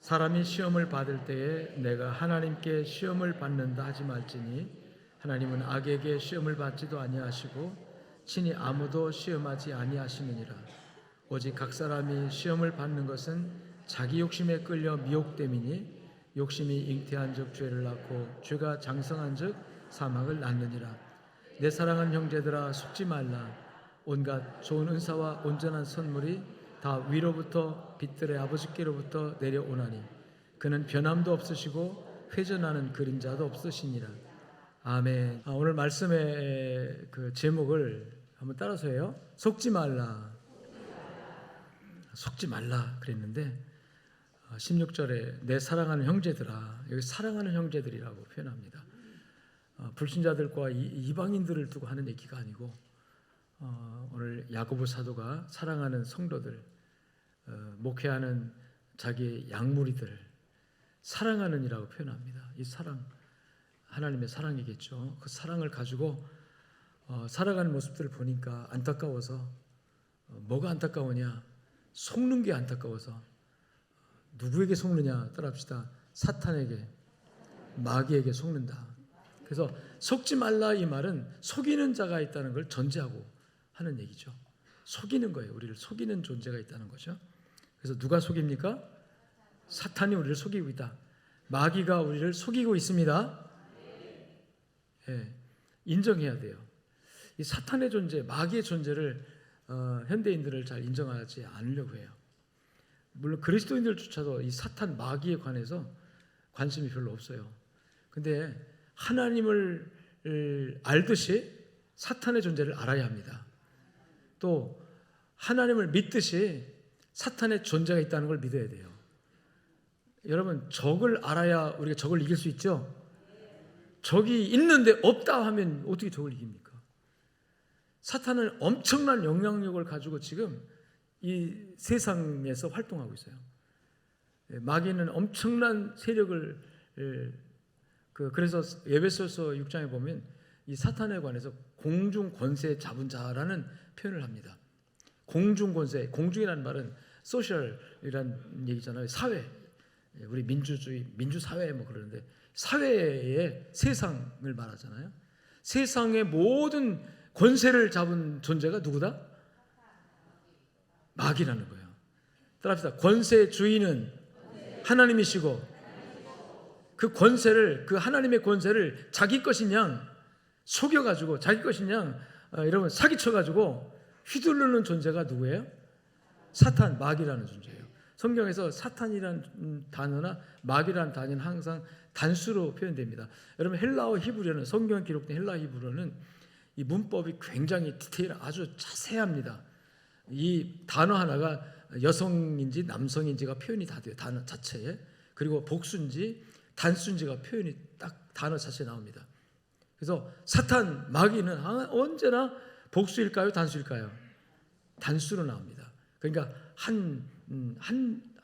사람이 시험을 받을 때에 내가 하나님께 시험을 받는다 하지 말지니 하나님은 악에게 시험을 받지도 아니하시고 친히 아무도 시험하지 아니하시느니라. 오직 각 사람이 시험을 받는 것은 자기 욕심에 끌려 미혹됨이니 욕심이 잉태한즉 죄를 낳고 죄가 장성한즉 사망을 낳느니라. 내 사랑하는 형제들아 속지 말라. 온갖 좋은 은사와 온전한 선물이 다 위로부터 빛들의 아버지께로부터 내려오나니 그는 변함도 없으시고 회전하는 그림자도 없으시니라. 아멘. 오늘 말씀의 그 제목을 한번 따라서 해요. 속지 말라. 속지 말라 그랬는데 16절에 내 사랑하는 형제들아, 여기 사랑하는 형제들이라고 표현합니다. 불신자들과 이방인들을 두고 하는 얘기가 아니고 오늘 야고보 사도가 사랑하는 성도들, 목회하는 자기의 양무리들 사랑하는 이라고 표현합니다. 이 사랑, 하나님의 사랑이겠죠. 그 사랑을 가지고 살아가는 모습들을 보니까 안타까워서, 뭐가 안타까우냐, 속는 게 안타까워서. 누구에게 속느냐 따라합시다. 사탄에게, 마귀에게 속는다. 그래서 속지 말라 이 말은 속이는 자가 있다는 걸 전제하고 하는 얘기죠. 속이는 거예요. 우리를 속이는 존재가 있다는 거죠. 그래서 누가 속입니까? 사탄이 우리를 속이고 있다. 마귀가 우리를 속이고 있습니다. 예, 인정해야 돼요. 이 사탄의 존재, 마귀의 존재를 현대인들을 잘 인정하지 않으려고 해요. 물론 그리스도인들조차도 이 사탄, 마귀에 관해서 관심이 별로 없어요. 근데 하나님을 알듯이 사탄의 존재를 알아야 합니다. 또 하나님을 믿듯이 사탄의 존재가 있다는 걸 믿어야 돼요. 여러분, 적을 알아야 우리가 적을 이길 수 있죠? 적이 있는데 없다 하면 어떻게 적을 이깁니까? 사탄은 엄청난 영향력을 가지고 지금 이 세상에서 활동하고 있어요. 마귀는 엄청난 세력을, 그래서 에베소서 6장에 보면 이 사탄에 관해서 공중 권세 잡은 자라는 표현을 합니다. 공중 권세, 공중이라는 말은 소셜이라는 얘기잖아요. 사회, 우리 민주주의, 민주사회 뭐 그러는데 사회의 세상을 말하잖아요. 세상의 모든 권세를 잡은 존재가 누구다? 마귀라는 거예요. 따라합시다. 권세 주인은 하나님이시고 그 권세를, 그 하나님의 권세를 자기 것인 양 속여가지고, 자기 것인 양 여러분 사기쳐가지고 휘두르는 존재가 누구예요? 사탄, 마귀라는 존재예요. 성경에서 사탄이라는 단어나 마귀라는 단어는 항상 단수로 표현됩니다. 여러분 헬라어 히브리어는, 성경에 기록된 헬라 히브리어는 이 문법이 굉장히 디테일, 아주 자세합니다. 이 단어 하나가 여성인지 남성인지가 표현이 다 돼요. 단어 자체에. 그리고 복수인지 단수인지가 표현이 딱 단어 자체에 나옵니다. 그래서 사탄, 마귀는 언제나 복수일까요? 단수일까요? 단수로 나옵니다. 그러니까 한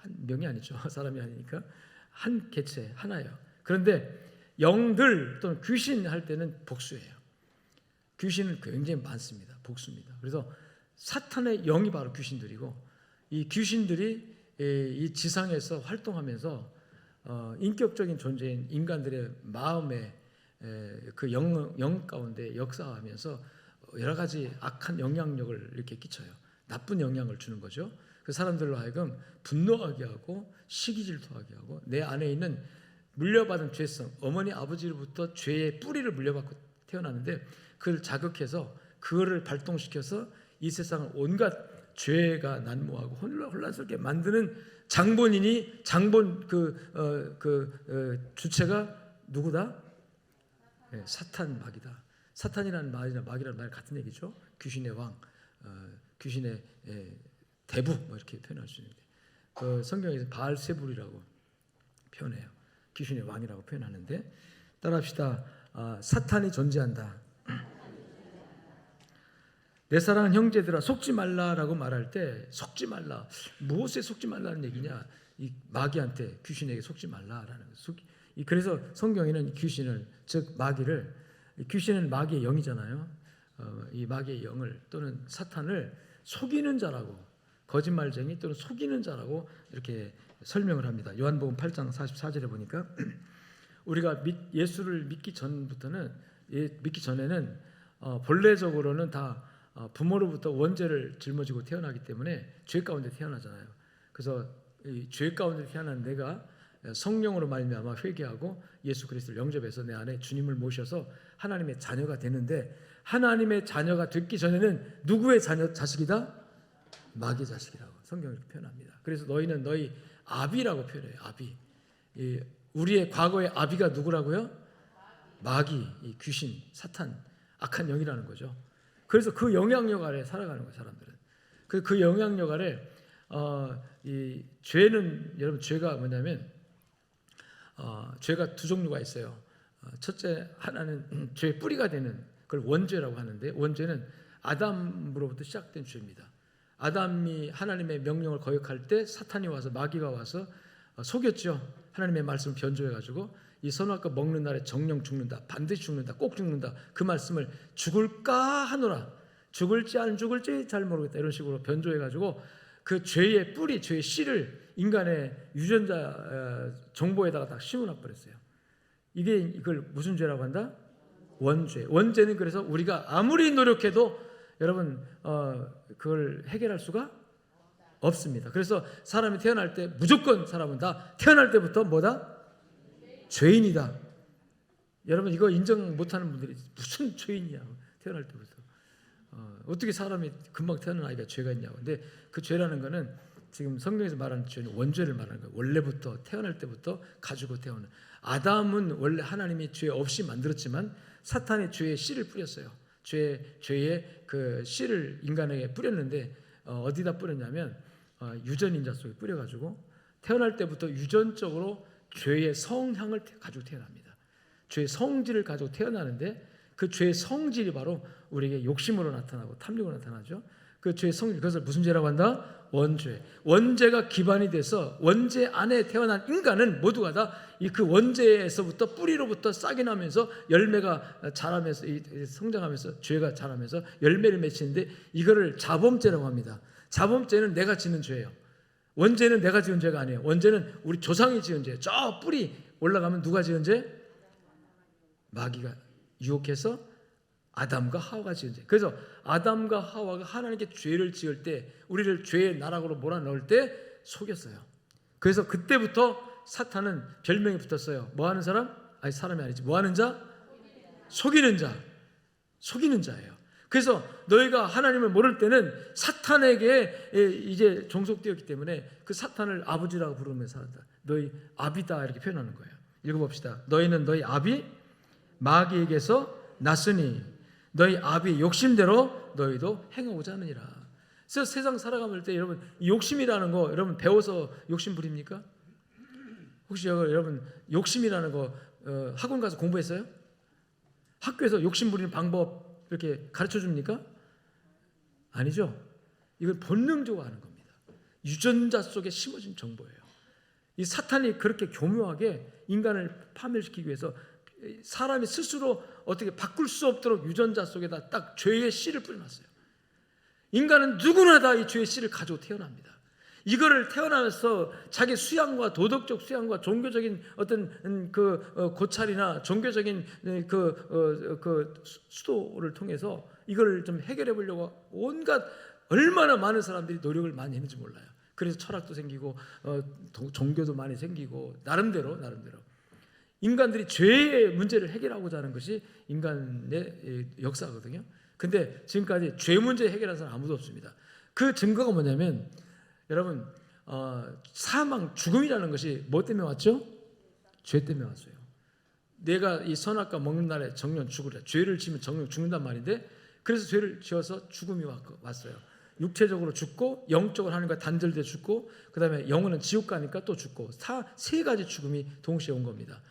명이 아니죠. 사람이 아니니까 한 개체, 하나예요. 그런데 영들 또는 귀신 할 때는 복수예요. 귀신은 굉장히 많습니다. 복수입니다. 그래서 사탄의 영이 바로 귀신들이고, 이 귀신들이 이 지상에서 활동하면서 인격적인 존재인 인간들의 마음에 그 영 가운데 역사하면서 여러 가지 악한 영향력을 이렇게 끼쳐요. 나쁜 영향을 주는 거죠. 그 사람들로 하여금 분노하게 하고 시기 질투하게 하고, 내 안에 있는 물려받은 죄성, 어머니 아버지로부터 죄의 뿌리를 물려받고 태어났는데 그걸 자극해서 그거를 발동시켜서 이 세상을 온갖 죄가 난무하고 혼란스럽게 만드는 장본인이, 장본 주체가 누구다? 네, 사탄, 마귀다. 사탄이라는 말이나 마귀라는 말 같은 얘기죠. 귀신의 왕, 귀신의 대부, 뭐 이렇게 표현할 수 있는데, 그 성경에서 바알세불이라고 표현해요. 귀신의 왕이라고 표현하는데, 따라합시다. 사탄이 존재한다. 내 사랑하는 형제들아 속지 말라라고 말할 때, 속지 말라, 무엇에 속지 말라는 얘기냐? 이 마귀한테, 귀신에게 속지 말라라는 거예요. 그래서 성경에는 귀신을, 즉 마귀를, 귀신은 마귀의 영이잖아요. 이 마귀의 영을 또는 사탄을 속이는 자라고, 거짓말쟁이 또는 속이는 자라고 이렇게 설명을 합니다. 요한복음 8장 44절에 보니까 우리가 예수를 믿기 전에는 본래적으로는 다 부모로부터 원죄를 짊어지고 태어나기 때문에 죄 가운데 태어나잖아요. 그래서 이 죄 가운데 태어난 내가 성령으로 말미암아 회개하고 예수 그리스도를 영접해서 내 안에 주님을 모셔서 하나님의 자녀가 되는데, 하나님의 자녀가 됐기 전에는 누구의 자식이다? 마귀의 자식이라고 성경이 이렇게 표현합니다. 그래서 너희는 너희 아비라고 표현해요. 아비. 우리의 과거의 아비가 누구라고요? 마귀, 이 귀신, 사탄, 악한 영이라는 거죠. 그래서 그 영향력 아래 살아가는 거예요, 사람들은. 그 영향력 아래 이 죄는, 여러분, 죄가 뭐냐면 죄가 두 종류가 있어요. 첫째 하나는 죄의 뿌리가 되는 그걸 원죄라고 하는데, 원죄는 아담으로부터 시작된 죄입니다. 아담이 하나님의 명령을 거역할 때 사탄이 와서, 마귀가 와서 속였죠. 하나님의 말씀을 변조해가지고 이 선악과 먹는 날에 정령 죽는다, 반드시 죽는다, 꼭 죽는다, 그 말씀을 죽을까 하노라, 죽을지 안 죽을지 잘 모르겠다, 이런 식으로 변조해가지고 그 죄의 뿌리, 죄의 씨를 인간의 유전자 정보에다가 다 심어놔 버렸어요. 이걸 무슨 죄라고 한다? 원죄. 원죄는 그래서 우리가 아무리 노력해도 여러분 그걸 해결할 수가 없습니다. 그래서 사람이 태어날 때 무조건 사람은 다 태어날 때부터 뭐다? 죄인이다. 여러분 이거 인정 못하는 분들이 무슨 죄인이야, 태어날 때부터. 어떻게 사람이 금방 태어난 아이가 죄가 있냐고. 근데 그 죄라는 거는 지금 성경에서 말하는 죄는 원죄를 말하는 거예요. 원래부터 태어날 때부터 가지고 태어난. 아담은 원래 하나님이 죄 없이 만들었지만 사탄이 죄의 씨를 뿌렸어요. 죄의 그 씨를 인간에게 뿌렸는데 어디다 뿌렸냐면 유전인자 속에 뿌려가지고 태어날 때부터 유전적으로 죄의 성향을 가지고 태어납니다. 죄의 성질을 가지고 태어나는데 그 죄의 성질이 바로 우리에게 욕심으로 나타나고 탐욕으로 나타나죠. 그 죄의 성질, 그것을 무슨 죄라고 한다? 원죄. 원죄가 기반이 돼서 원죄 안에 태어난 인간은 모두가 다 그 원죄에서부터 뿌리로부터 싹이 나면서 열매가 자라면서 성장하면서 죄가 자라면서 열매를 맺히는데 이거를 자범죄라고 합니다. 자범죄는 내가 지는 죄예요. 원죄는 내가 지은 죄가 아니에요. 원죄는 우리 조상이 지은 죄예요. 저 뿌리 올라가면 누가 지은 죄? 마귀가 유혹해서 아담과 하와가 지은 죄. 그래서 아담과 하와가 하나님께 죄를 지을 때, 우리를 죄의 나락으로 몰아넣을 때 속였어요. 그래서 그때부터 사탄은 별명이 붙었어요. 뭐 하는 사람? 아니, 사람이 아니지. 뭐 하는 자? 속이는 자. 속이는 자예요. 그래서 너희가 하나님을 모를 때는 사탄에게 이제 종속되었기 때문에 그 사탄을 아버지라고 부르면서 살았다. 너희 아비다, 이렇게 표현하는 거예요. 읽어봅시다. 너희는 너희 아비 마귀에게서 났으니 너희 아비 욕심대로 너희도 행하고자 하느니라. 그래서 세상 살아가볼 때 여러분 욕심이라는 거 여러분 배워서 욕심 부립니까? 혹시 여러분 욕심이라는 거 학원 가서 공부했어요? 학교에서 욕심 부리는 방법 이렇게 가르쳐 줍니까? 아니죠. 이건 본능적으로 하는 겁니다. 유전자 속에 심어진 정보예요. 이 사탄이 그렇게 교묘하게 인간을 파멸시키기 위해서 사람이 스스로 어떻게 바꿀 수 없도록 유전자 속에다 딱 죄의 씨를 뿌려놨어요. 인간은 누구나 다 이 죄의 씨를 가지고 태어납니다. 이거를 태어나면서 자기 수양과 도덕적 수양과 종교적인 어떤 그 고찰이나 종교적인 그 수도를 통해서 이걸 좀 해결해 보려고 온갖 얼마나 많은 사람들이 노력을 많이 했는지 몰라요. 그래서 철학도 생기고 종교도 많이 생기고 나름대로 인간들이 죄의 문제를 해결하고자 하는 것이 인간의 역사거든요. 근데 지금까지 죄 문제 해결한 사람 아무도 없습니다. 그 증거가 뭐냐면 여러분 사망, 죽음이라는 것이 뭐 때문에 왔죠? 죄 때문에 왔어요. 내가 이 선악과 먹는 날에 정령 죽으리라. 죄를 지으면 정령 죽는단 말인데 그래서 죄를 지어서 죽음이 왔어요. 육체적으로 죽고 영적으로 하나님과 단절돼 죽고 그 다음에 영혼은 지옥 가니까 또 죽고 세 가지 죽음이 동시에 온 겁니다.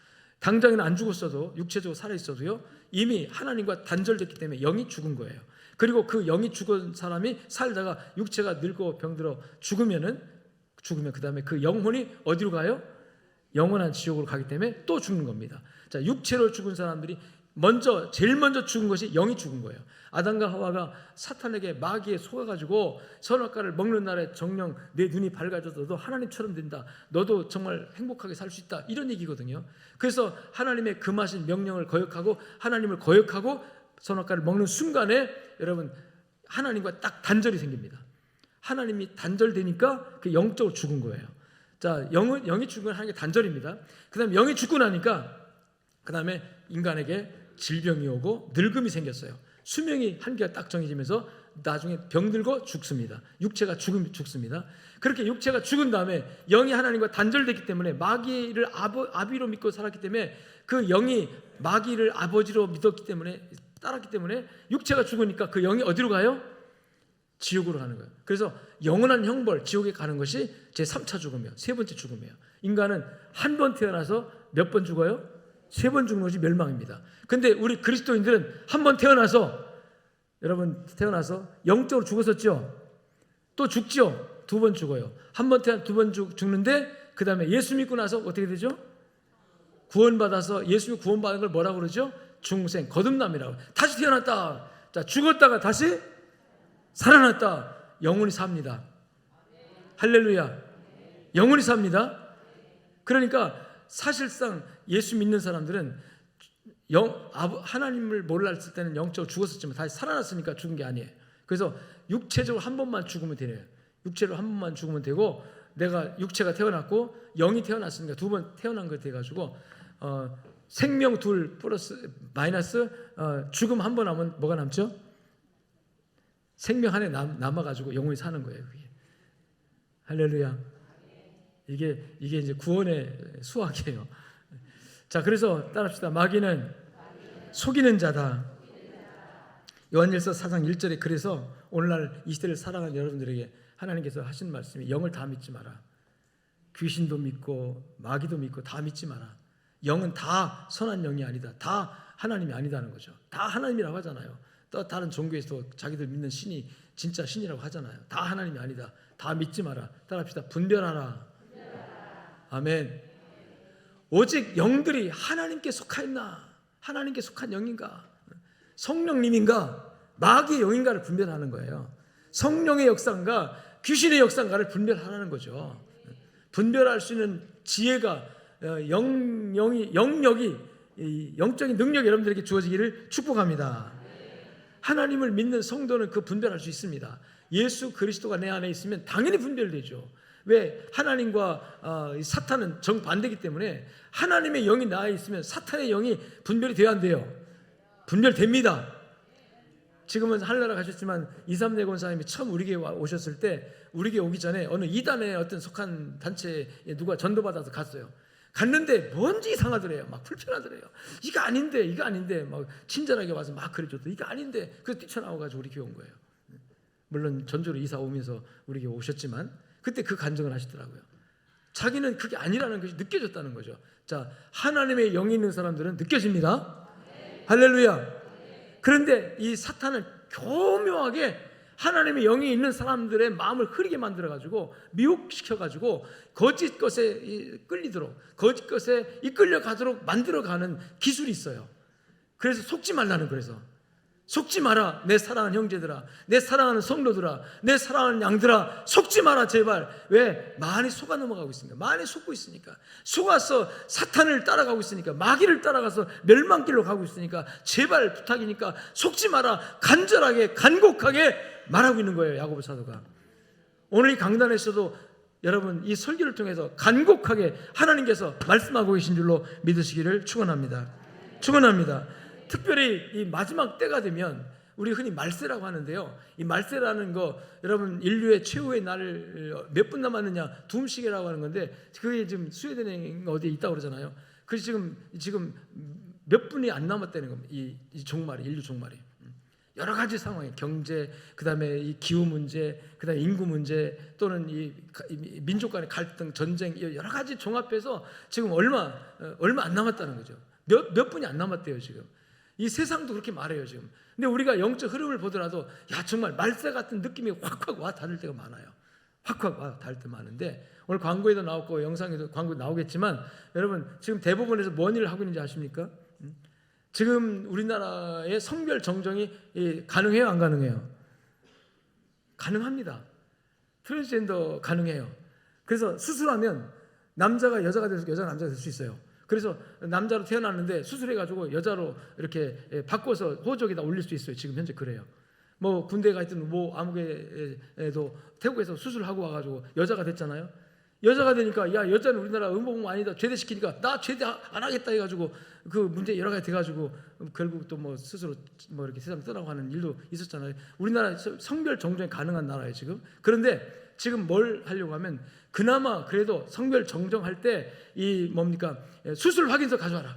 당장에는 안 죽었어도 육체적으로 살아있어도요 이미 하나님과 단절됐기 때문에 영이 죽은 거예요. 그리고 그 영이 죽은 사람이 살다가 육체가 늙고 병들어 죽으면 그 다음에 그 영혼이 어디로 가요? 영원한 지옥으로 가기 때문에 또 죽는 겁니다. 자, 육체로 죽은 사람들이 제일 먼저 죽은 것이 영이 죽은 거예요. 아담과 하와가 사탄에게 마귀에 속아가지고 선악과를 먹는 날에 정녕 내 눈이 밝아져서 너도 하나님처럼 된다, 너도 정말 행복하게 살 수 있다, 이런 얘기거든요. 그래서 하나님의 금하신 명령을 거역하고 하나님을 거역하고 선악과를 먹는 순간에 여러분 하나님과 딱 단절이 생깁니다. 하나님이 단절되니까 그 영적으로 죽은 거예요. 자, 영이 죽은 건 하나님의 단절입니다. 그 다음에 영이 죽고 나니까 그 다음에 인간에게 질병이 오고 늙음이 생겼어요. 수명이 한계가 딱 정해지면서 나중에 병들고 죽습니다. 육체가 죽습니다. 그렇게 육체가 죽은 다음에 영이 하나님과 단절됐기 때문에 마귀를 아비로 믿고 살았기 때문에 그 영이 마귀를 아버지로 믿었기 때문에 따랐기 때문에 육체가 죽으니까 그 영이 어디로 가요? 지옥으로 가는 거예요. 그래서 영원한 형벌, 지옥에 가는 것이 제3차 죽음이에요. 세 번째 죽음이에요. 인간은 한 번 태어나서 몇 번 죽어요? 3번 죽는 것이 멸망입니다. 근데 우리 그리스도인들은 한 번 태어나서, 여러분 태어나서 영적으로 죽었었죠? 또 죽죠? 2번 죽어요. 한 번 태어나 2번 죽는데 그 다음에 예수 믿고 나서 어떻게 되죠? 구원받아서 예수 믿고 구원받은 걸 뭐라고 그러죠? 중생, 거듭남이라고. 다시 태어났다. 자, 죽었다가 다시 살아났다. 영원히 삽니다. 할렐루야. 영원히 삽니다. 그러니까 사실상 예수 믿는 사람들은 하나님을 몰랐을 때는 영적으로 죽었었지만 다시 살아났으니까 죽은 게 아니에요. 그래서 육체적으로 한 번만 죽으면 되네요. 육체로 한 번만 죽으면 되고, 내가 육체가 태어났고 영이 태어났으니까 2번 태어난 거 돼가지고 생명 둘 플러스 마이너스 죽음 한 번 하면 뭐가 남죠? 생명 하나 남아가지고 영원히 사는 거예요. 그게. 할렐루야. 이게 이제 구원의 수학이에요. 자, 그래서 따라합시다. 마귀는 속이는 자다. 요한일서 4장 1절에 그래서 오늘날 이 시대를 살아가는 여러분들에게 하나님께서 하신 말씀이 영을 다 믿지 마라. 귀신도 믿고 마귀도 믿고 다 믿지 마라. 영은 다 선한 영이 아니다. 다 하나님이 아니다는 거죠. 다 하나님이라고 하잖아요. 또 다른 종교에서도 자기들 믿는 신이 진짜 신이라고 하잖아요. 다 하나님이 아니다. 다 믿지 마라. 따라합시다. 분별하라. 아멘. 오직 영들이 하나님께 속하였나, 하나님께 속한 영인가, 성령님인가, 마귀의 영인가를 분별하는 거예요. 성령의 역사인가 귀신의 역사인가를 분별하라는 거죠. 분별할 수 있는 지혜가, 영역이, 영적인 능력이 여러분들에게 주어지기를 축복합니다. 하나님을 믿는 성도는 그 분별할 수 있습니다. 예수 그리스도가 내 안에 있으면 당연히 분별되죠. 왜? 하나님과 사탄은 정반대이기 때문에 하나님의 영이 나에 있으면 사탄의 영이 분별이 돼야 안 돼요. 분별됩니다. 지금은 하늘나라 가셨지만 이삼내 권사님이 처음 우리 교회 오셨을 때 우리 교회 오기 전에 어느 이단의 어떤 속한 단체에 누가 전도받아서 갔어요. 갔는데 뭔지 이상하더래요. 막 불편하더래요. 이거 아닌데 막 친절하게 와서 막 그래줘도 이거 아닌데, 그래서 뛰쳐나와가지고 우리 교회 온 거예요. 물론 전주로 이사 오면서 우리 교회 오셨지만 그때 그 간증을 하시더라고요. 자기는 그게 아니라는 것이 느껴졌다는 거죠. 자, 하나님의 영이 있는 사람들은 느껴집니다. 할렐루야. 그런데 이 사탄은 교묘하게 하나님의 영이 있는 사람들의 마음을 흐리게 만들어가지고 미혹시켜가지고 거짓 것에 끌리도록, 거짓 것에 이끌려가도록 만들어가는 기술이 있어요. 그래서 속지 말라는, 그래서 속지 마라. 내 사랑하는 형제들아, 내 사랑하는 성도들아, 내 사랑하는 양들아, 속지 마라 제발. 왜? 많이 속아 넘어가고 있으니까, 많이 속고 있으니까, 속아서 사탄을 따라가고 있으니까, 마귀를 따라가서 멸망길로 가고 있으니까 제발 부탁이니까 속지 마라. 간절하게 간곡하게 말하고 있는 거예요, 야고보 사도가. 오늘 이 강단에서도 여러분 이 설교를 통해서 간곡하게 하나님께서 말씀하고 계신 줄로 믿으시기를 축원합니다. 특별히 이 마지막 때가 되면 우리 흔히 말세라고 하는데요. 이 말세라는 거 여러분 인류의 최후의 날 몇 분 남았느냐, 둠시계라고 하는 건데 그게 지금 스웨덴에 어디에 있다고 그러잖아요. 그래서 지금 몇 분이 안 남았다는 겁니다. 이 종말이, 인류 종말이. 여러 가지 상황이, 경제, 그다음에 이 기후 문제, 그다음에 인구 문제, 또는 이 민족 간의 갈등, 전쟁, 여러 가지 종합해서 지금 얼마 안 남았다는 거죠. 몇 분이 안 남았대요 지금. 이 세상도 그렇게 말해요 지금. 근데 우리가 영적 흐름을 보더라도 야 정말 말세 같은 느낌이 확확 와 닿을 때가 많아요. 확확 와 닿을 때 많은데, 오늘 광고에도 나왔고 영상에도 광고 나오겠지만 여러분 지금 대법원에서 뭔 일을 하고 있는지 아십니까? 지금 우리나라의 성별 정정이 가능해요, 안 가능해요? 가능합니다. 트랜스젠더 가능해요. 그래서 수술하면 남자가 여자가 돼서 여자가 남자가 될 수 있어요. 그래서 남자로 태어났는데 수술해가지고 여자로 이렇게 바꿔서 호적에다 올릴 수 있어요. 지금 현재 그래요. 뭐 군대 가 있든 뭐 아무개도 태국에서 수술하고 와가지고 여자가 됐잖아요. 여자가 되니까 야 여자는 우리나라 의무복 아니다 제대시키니까 나 제대 안 하겠다 해가지고 그 문제 여러 가지 돼가지고 결국 또 뭐 스스로 뭐 이렇게 세상 떠나고 하는 일도 있었잖아요. 우리나라 성별 정정이 가능한 나라예요 지금. 그런데 지금 뭘 하려고 하면 그나마 그래도 성별 정정할 때 이 뭡니까 수술 확인서 가져와라.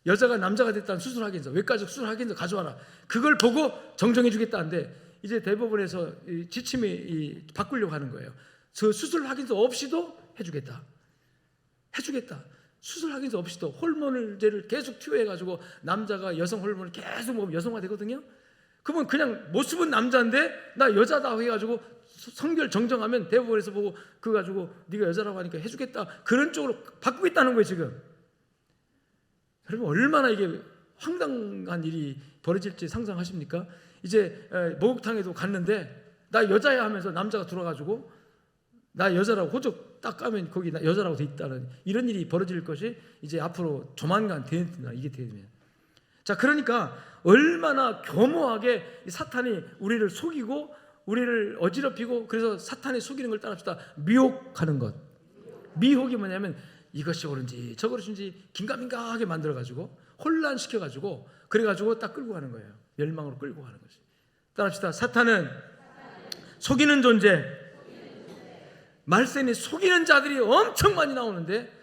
여자가 남자가 됐다는 수술 확인서, 외과적 수술 확인서 가져와라. 그걸 보고 정정해 주겠다는데 이제 대법원에서 지침이 바꾸려고 하는 거예요. 저 수술 확인서 없이도 해주겠다. 수술 확인서 없이도 호르몬제를 계속 투여해가지고 남자가 여성 호르몬을 계속 먹으면 여성화 되거든요. 그러면 그냥 모습은 남자인데 나 여자다 해가지고 성별 정정하면 대법원에서 보고 그거 가지고 네가 여자라고 하니까 해주겠다. 그런 쪽으로 바꾸겠다는 거예요 지금. 여러분 얼마나 이게 황당한 일이 벌어질지 상상하십니까? 이제 목욕탕에도 갔는데 나 여자야 하면서 남자가 들어가지고 나 여자라고 호적 딱 까면 거기 나 여자라고 돼 있다는 이런 일이 벌어질 것이 이제 앞으로 조만간 되는다. 이게 되면 자 그러니까 얼마나 교모하게 사탄이 우리를 속이고 우리를 어지럽히고 그래서 사탄이 속이는 걸 따라합시다. 미혹하는 것. 미혹이 뭐냐면 이것이 옳은지 저것인지 긴가민가하게 만들어가지고 혼란시켜가지고 그래가지고 딱 끌고 가는 거예요. 멸망으로 끌고 가는 것이. 따라합시다. 사탄은 속이는 존재. 말세니 속이는 자들이 엄청 많이 나오는데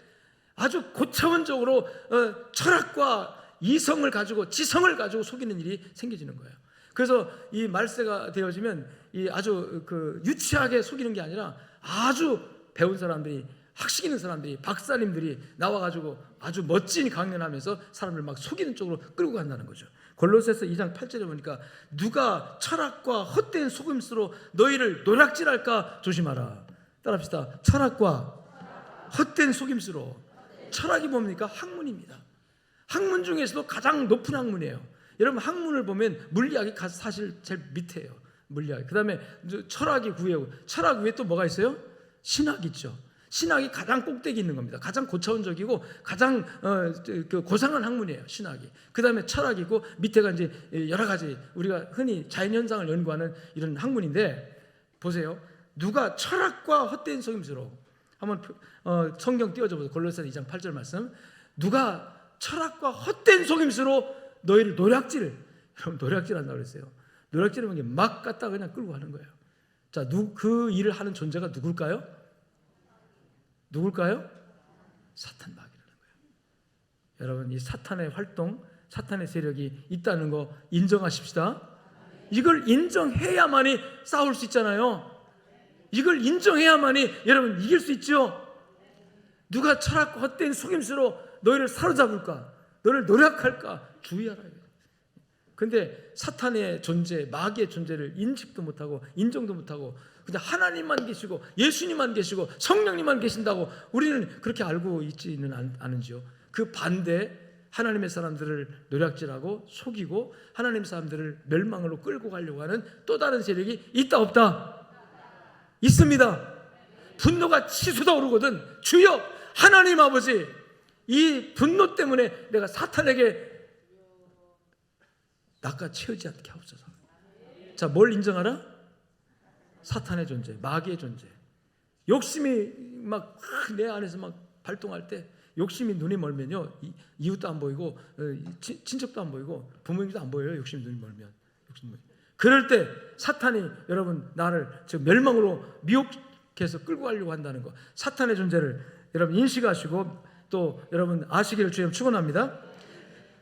아주 고차원적으로 철학과 이성을 가지고 지성을 가지고 속이는 일이 생겨지는 거예요. 그래서 이 말세가 되어지면 이 아주 그 유치하게 속이는 게 아니라 아주 배운 사람들이 학식 있는 사람들이 박사님들이 나와가지고 아주 멋진 강연하면서 사람을 막 속이는 쪽으로 끌고 간다는 거죠. 골로새서 2장 8절에 보니까 누가 철학과 헛된 속임수로 너희를 노략질할까 조심하라. 따라합시다. 철학과 헛된 속임수로. 철학이 뭡니까? 학문입니다. 학문 중에서도 가장 높은 학문이에요. 여러분 학문을 보면 물리학이 사실 제일 밑에요. 물리학. 그 다음에 철학이 구해요. 철학 위에 또 뭐가 있어요? 신학이 있죠. 신학이 가장 꼭대기 있는 겁니다. 가장 고차원적이고 가장 고상한 학문이에요. 신학이. 그 다음에 철학이고 밑에가 이제 여러 가지 우리가 흔히 자연현상을 연구하는 이런 학문인데 보세요. 누가 철학과 헛된 속임수로 한번 성경 띄워줘 보세요. 골로새서 2장 8절 말씀. 누가 철학과 헛된 속임수로 너희를 여러분 노략질한다고 그랬어요. 노략질하는 게 막 갖다 그냥 끌고 가는 거예요. 자, 그 일을 하는 존재가 누굴까요? 사탄 마귀라는 거예요. 여러분 이 사탄의 활동, 사탄의 세력이 있다는 거 인정하십시다. 이걸 인정해야만이 싸울 수 있잖아요. 이걸 인정해야만이 여러분 이길 수 있죠. 누가 철학과 헛된 속임수로 너희를 사로잡을까? 너를 노략할까? 주의하라. 근데 사탄의 존재, 마귀의 존재를 인식도 못하고 인정도 못하고 그냥 하나님만 계시고 예수님만 계시고 성령님만 계신다고 우리는 그렇게 알고 있지는 않은지요. 그 반대 하나님의 사람들을 노략질하고 속이고 하나님 사람들을 멸망으로 끌고 가려고 하는 또 다른 세력이 있다 없다? 있습니다. 분노가 치솟아 오르거든 주여 하나님 아버지 이 분노 때문에 내가 사탄에게 낚아채우지 않게 하옵소서. 자, 뭘 인정하라? 사탄의 존재, 마귀의 존재. 욕심이 막 내 안에서 막 발동할 때 욕심이 눈이 멀면요 이웃도 안 보이고 친척도 안 보이고 부모님도 안 보여요. 욕심이 눈이 멀면. 그럴 때 사탄이 여러분 나를 지금 멸망으로 미혹해서 끌고 가려고 한다는 거. 사탄의 존재를 여러분 인식하시고 또 여러분 아시기를 주님 축원합니다.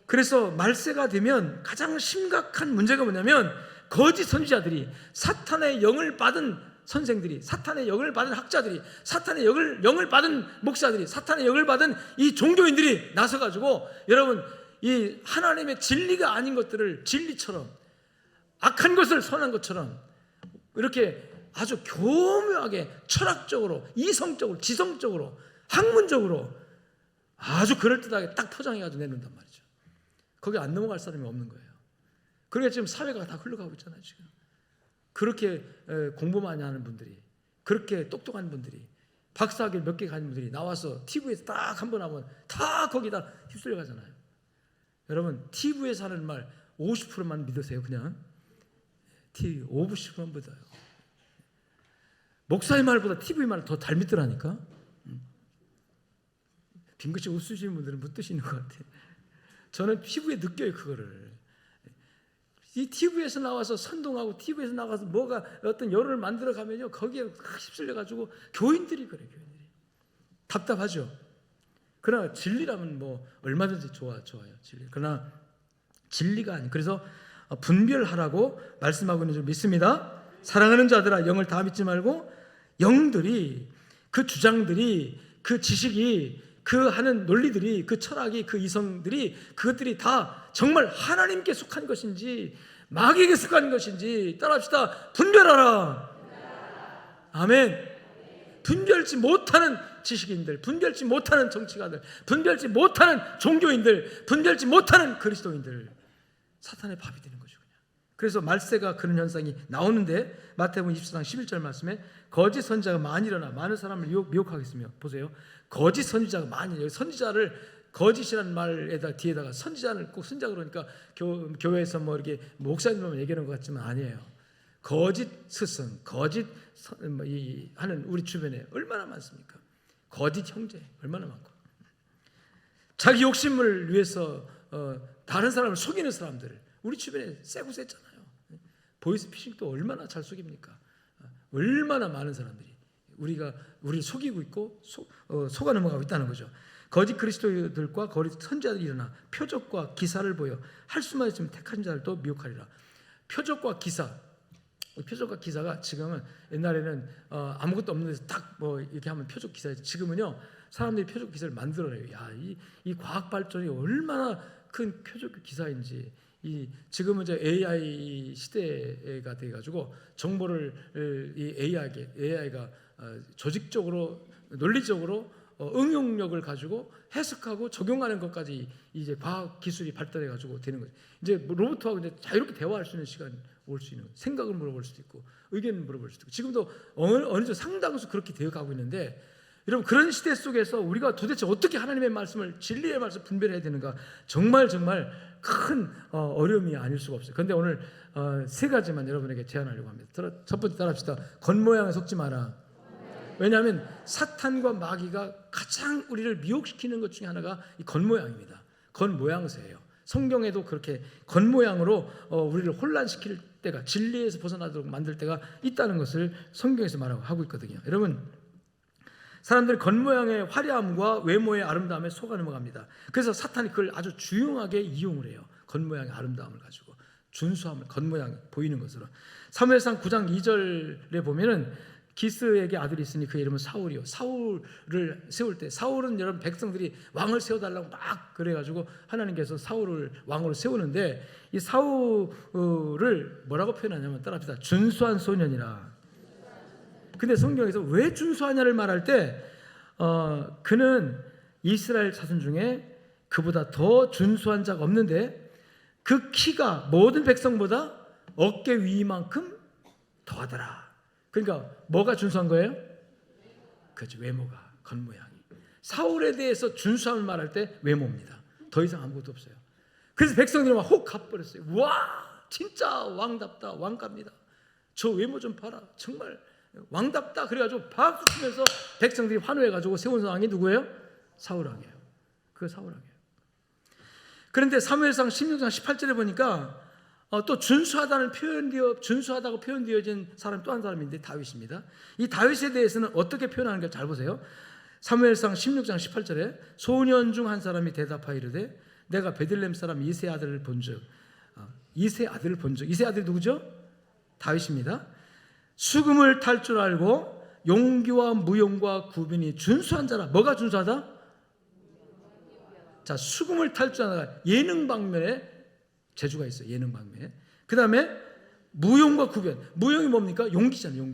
그래서 말세가 되면 가장 심각한 문제가 뭐냐면 거짓 선지자들이 사탄의 영을 받은 선생들이 사탄의 영을 받은 학자들이 사탄의 영을 받은 목사들이 사탄의 영을 받은 이 종교인들이 나서가지고 여러분 이 하나님의 진리가 아닌 것들을 진리처럼 악한 것을 선한 것처럼 이렇게 아주 교묘하게 철학적으로 이성적으로 지성적으로 학문적으로 아주 그럴듯하게 딱 포장해가지고 내놓는단 말이죠. 거기 안 넘어갈 사람이 없는 거예요. 그러니까 지금 사회가 다 흘러가고 있잖아요. 지금 그렇게 공부 많이 하는 분들이, 그렇게 똑똑한 분들이, 박사학위 몇 개 가진 분들이 나와서 TV에서 딱 한 번 하면 다 거기다 휩쓸려 가잖아요. 여러분, TV에서 하는 말 50%만 믿으세요. 그냥 TV 50%만 믿어요. 목사의 말보다 TV 말을 더 잘 믿더라니까. 빙긋이 웃으시는 분들은 못 드시는 것 같아요. 저는 피부에 느껴요, 그거를. 이 TV에서 나와서 선동하고 TV에서 나가서 뭐가 어떤 여론을 만들어 가면요, 거기에 휩쓸려 가지고 교인들이 그래요. 교인들이 답답하죠. 그러나 진리라면 뭐 얼마든지 좋아요. 진리. 그러나 진리가 아니. 그래서 분별하라고 말씀하고 있는 줄 믿습니다. 사랑하는 자들아, 영을 다 믿지 말고 영들이, 그 주장들이, 그 지식이, 그 하는 논리들이, 그 철학이, 그 이성들이, 그것들이 다 정말 하나님께 속한 것인지 마귀에게 속한 것인지 따라합시다. 분별하라. 아멘. 분별치 못하는 지식인들, 분별치 못하는 정치가들, 분별치 못하는 종교인들, 분별치 못하는 그리스도인들, 사탄의 밥이 되는 거죠. 그냥. 그래서 말세가 그런 현상이 나오는데, 마태복음 24장 11절 말씀에 거짓 선지자가 많이 일어나 많은 사람을 미혹하겠으며, 보세요, 거짓 선지자가 많이, 여기 선지자를 거짓이라는 말에다 뒤에다가 선지자를 꼭 선지자 그러니까 교회에서 뭐 이렇게 목사님만 얘기하는 것 같지만 아니에요. 거짓 스승, 거짓 하는 우리 주변에 얼마나 많습니까? 거짓 형제 얼마나 많고, 자기 욕심을 위해서 다른 사람을 속이는 사람들 우리 주변에 쎄고 쎄잖아요. 보이스피싱도 얼마나 잘 속입니까? 얼마나 많은 사람들이 우리를 속이고 있고 속아 넘어가고 있다는 거죠. 거짓 그리스도들과 거짓 선지자들이 일어나 표적과 기사를 보여 할 수만 있으면 택한 자들도 미혹하리라. 표적과 기사, 표적과 기사가 지금은 옛날에는 아무것도 없는 데서 딱 뭐 이렇게 하면 표적 기사였지. 지금은요, 사람들이 표적 기사를 만들어내요. 야, 이 과학 발전이 얼마나 큰 표적 기사인지. 지금은 이제 AI 시대가 돼가지고 정보를 이 AI가 조직적으로 논리적으로 응용력을 가지고 해석하고 적용하는 것까지 이제 과학 기술이 발달해 가지고 되는 거죠. 이제 로봇하고 이제 자유롭게 대화할 수 있는 시간이 올 수 있는, 생각을 물어볼 수도 있고 의견을 물어볼 수도 있고, 지금도 어느 정도 상당수 그렇게 되어 가고 있는데, 여러분, 그런 시대 속에서 우리가 도대체 어떻게 하나님의 말씀을, 진리의 말씀을 분별해야 되는가, 정말 큰 어려움이 아닐 수가 없어요. 그런데 오늘 세 가지만 여러분에게 제안하려고 합니다. 첫 번째 따라합시다. 겉모양에 속지 마라. 왜냐하면 사탄과 마귀가 가장 우리를 미혹시키는 것 중에 하나가 이 겉모양입니다. 겉모양새예요. 성경에도 그렇게 겉모양으로 우리를 혼란시킬 때가, 진리에서 벗어나도록 만들 때가 있다는 것을 성경에서 말하고 있거든요. 여러분, 사람들이 겉모양의 화려함과 외모의 아름다움에 속아 넘어갑니다. 그래서 사탄이 그걸 아주 주용하게 이용을 해요. 겉모양의 아름다움을 가지고 준수함을, 겉모양 보이는 것으로. 사무엘상 9장 2절에 보면은 기스에게 아들이 있으니 그 이름은 사울이요. 사울을 세울 때, 사울은 여러분 백성들이 왕을 세워달라고 막 그래가지고 하나님께서 사울을 왕으로 세우는데, 이 사울을 뭐라고 표현하냐면 따라합시다. 준수한 소년이라. 근데 성경에서 왜 준수하냐를 말할 때 그는 이스라엘 자손 중에 그보다 더 준수한 자가 없는데 그 키가 모든 백성보다 어깨 위만큼 더하더라. 그러니까 뭐가 준수한 거예요? 그렇죠. 외모가, 겉모양이. 사울에 대해서 준수함을 말할 때 외모입니다. 더 이상 아무것도 없어요. 그래서 백성들이 막 혹 가버렸어요. 와, 진짜 왕답다, 왕갑니다. 저 외모 좀 봐라, 정말 왕답다. 그래가지고 박수 치면서 백성들이 환호해가지고 세운 상황이 누구예요? 사울왕이에요. 그 사울왕이에요. 그런데 사무엘상 16장 18절에 보니까 또 준수하다고 표현되어진 사람 또 한 사람인데 다윗입니다. 이 다윗에 대해서는 어떻게 표현하는가 잘 보세요. 사무엘상 16장 18절에 소년 중 한 사람이 대답하여 이르되 내가 베들레헴 사람 이세 아들을 본즉, 이세 아들이 누구죠? 다윗입니다. 수금을 탈 줄 알고 용기와 무용과 구변이 준수한 자라. 뭐가 준수하다? 자, 수금을 탈 줄 아는 예능 방면에 재주가 있어요. 예능 방면에. 그 다음에 무용과 구변. 무용이 뭡니까? 용기잖아요.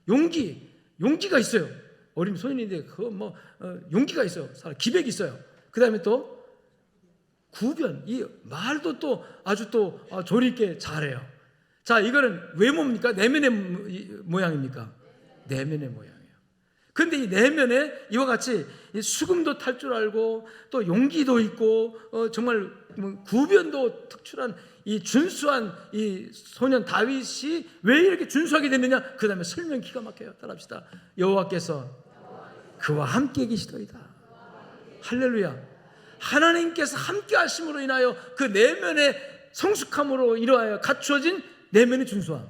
용기가 있어요. 어린 소년인데 용기가 있어요. 기백이 있어요. 그 다음에 또 구변, 이 말도 또 아주 또 조리 있게 잘해요. 자, 이거는 외모입니까? 내면의 모양입니까? 내면의 모양이에요. 근데 이 내면에 이와 같이 수금도 탈 줄 알고 또 용기도 있고 정말 구변도 특출한 이 준수한 이 소년 다윗이 왜 이렇게 준수하게 됐느냐? 그 다음에 설명 기가 막혀요. 따라합시다. 여호와께서 그와 함께 계시더이다. 할렐루야. 하나님께서 함께 하심으로 인하여 그 내면의 성숙함으로 이루어야 갖추어진 내면의 준수함.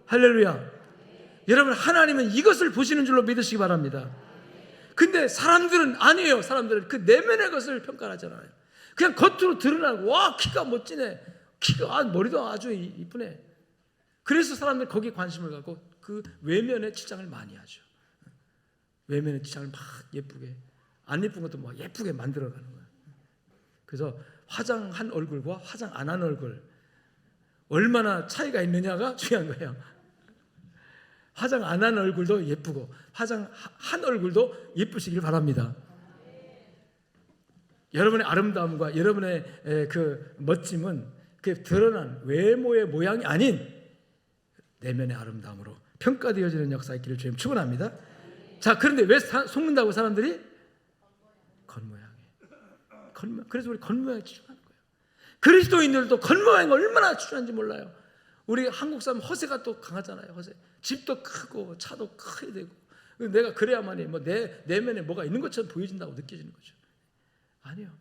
할렐루야. 여러분, 하나님은 이것을 보시는 줄로 믿으시기 바랍니다. 근데 사람들은 아니에요. 사람들은 그 내면의 것을 평가하잖아요. 그냥 겉으로 드러나고, 와, 키가 멋지네, 키가 머리도 아주 이쁘네. 그래서 사람들은 거기에 관심을 갖고 그 외면의 치장을 많이 하죠. 외면의 치장을 막 예쁘게, 안 예쁜 것도 막 예쁘게 만들어가는 거예요. 그래서 화장한 얼굴과 화장 안 한 얼굴 얼마나 차이가 있느냐가 중요한 거예요. 화장 안 한 얼굴도 예쁘고 화장한 얼굴도 예쁘시길 바랍니다. 여러분의 아름다움과 여러분의 그 멋짐은 그 드러난 외모의 모양이 아닌 내면의 아름다움으로 평가되어지는 역사 있기를 주님 축원합니다. 자, 그런데 왜 속는다고 사람들이? 겉모양에. 그래서 우리 겉모양에 치중하는 거예요. 그리스도인들도 겉모양이 얼마나 치중한지 몰라요. 우리 한국 사람 허세가 또 강하잖아요. 허세. 집도 크고 차도 커야 되고, 내가 그래야만이 뭐 내 내면에 뭐가 있는 것처럼 보여진다고 느껴지는 거죠. 아니요.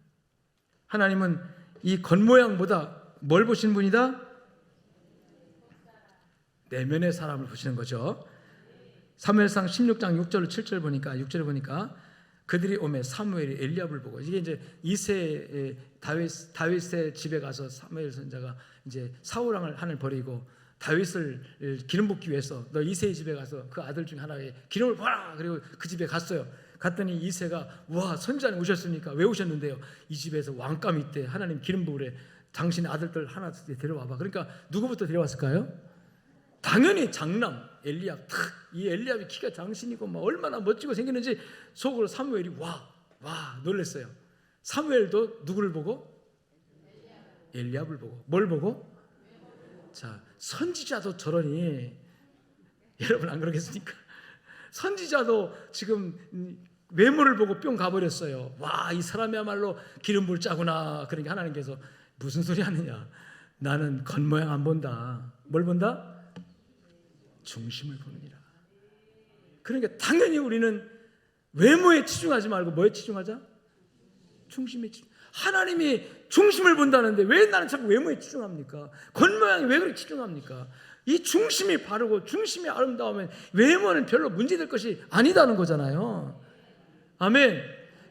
하나님은 이 겉모양보다 뭘 보시는 분이다? 내면의 사람을 보시는 거죠. 사무엘상 16장 6절 7절 보니까 6절에 보니까 그들이 오매 사무엘이 엘리압을 보고, 이게 이제 이세 다윗의 집에 가서 사무엘 선지자가 이제 사울 왕을 하늘 버리고 다윗을 기름 붓기 위해서 너 이세의 집에 가서 그 아들 중에 하나의 기름을 부어라. 그리고 그 집에 갔어요. 갔더니 이세가, 와, 선지자님 오셨습니까? 왜 오셨는데요? 이 집에서 왕감이 있대. 하나님 기름 부으래. 당신의 아들들 하나 데려와봐. 그러니까 누구부터 데려왔을까요? 당연히 장남 엘리압. 이 엘리압이 키가 장신이고 막 얼마나 멋지고 생겼는지 속으로 사무엘이 와 놀랐어요. 사무엘도 누구를 보고? 엘리압을 보고. 뭘 보고? 자, 선지자도 저러니 여러분 안 그러겠습니까? 선지자도 지금 외모를 보고 뿅 가버렸어요. 와, 이 사람이야말로 기름 부을 자구나. 그러니까 하나님께서 무슨 소리 하느냐, 나는 겉모양 안 본다. 뭘 본다? 중심을 보느니라. 그러니까 당연히 우리는 외모에 치중하지 말고 뭐에 치중하자? 중심에 치중. 하나님이 중심을 본다는데 왜 나는 자꾸 외모에 치중합니까? 겉모양이 왜 그렇게 치중합니까? 이 중심이 바르고 중심이 아름다우면 외모는 별로 문제될 것이 아니다는 거잖아요. 아멘.